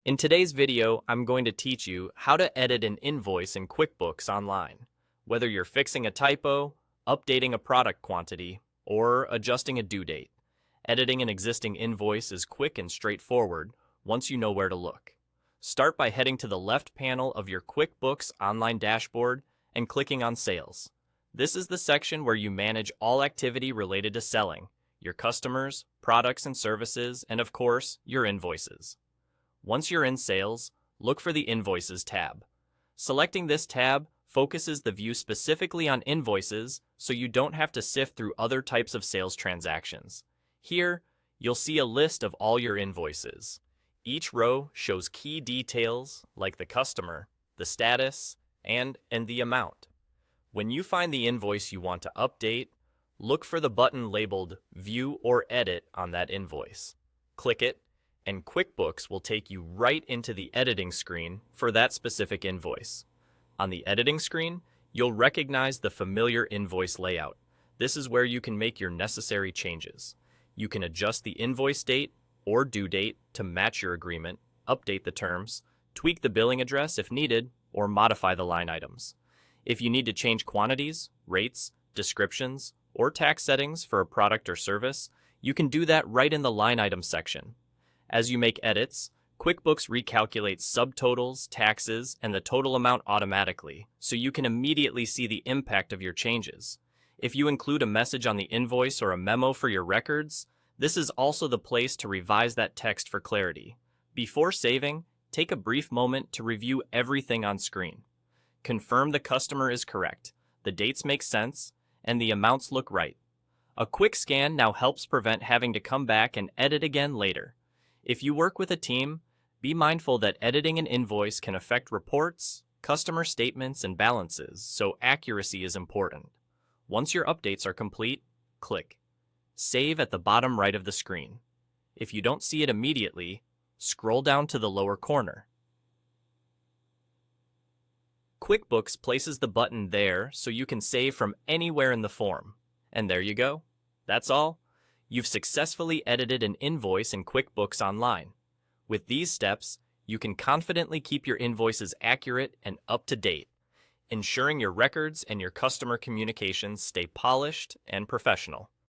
In today's video, I'm going to teach you how to edit an invoice in QuickBooks Online. Whether you're fixing a typo, updating a product quantity, or adjusting a due date, editing an existing invoice is quick and straightforward once you know where to look. Start by heading to the left panel of your QuickBooks Online dashboard and clicking on Sales. This is the section where you manage all activity related to selling, your customers, products and services, and of course, your invoices. Once you're in Sales, look for the Invoices tab. Selecting this tab focuses the view specifically on invoices so you don't have to sift through other types of sales transactions. Here, you'll see a list of all your invoices. Each row shows key details like the customer, the status, and the amount. When you find the invoice you want to update, look for the button labeled View or Edit on that invoice. Click it, and QuickBooks will take you right into the editing screen for that specific invoice. On the editing screen, you'll recognize the familiar invoice layout. This is where you can make your necessary changes. You can adjust the invoice date or due date to match your agreement, update the terms, tweak the billing address if needed, or modify the line items. If you need to change quantities, rates, descriptions, or tax settings for a product or service, you can do that right in the line item section. As you make edits, QuickBooks recalculates subtotals, taxes, and the total amount automatically, so you can immediately see the impact of your changes. If you include a message on the invoice or a memo for your records, this is also the place to revise that text for clarity. Before saving, take a brief moment to review everything on screen. Confirm the customer is correct, the dates make sense, and the amounts look right. A quick scan now helps prevent having to come back and edit again later. If you work with a team, be mindful that editing an invoice can affect reports, customer statements, and balances, so accuracy is important. Once your updates are complete, click Save at the bottom right of the screen. If you don't see it immediately, scroll down to the lower corner. QuickBooks places the button there so you can save from anywhere in the form. And there you go. That's all. You've successfully edited an invoice in QuickBooks Online. With these steps, you can confidently keep your invoices accurate and up to date, ensuring your records and your customer communications stay polished and professional.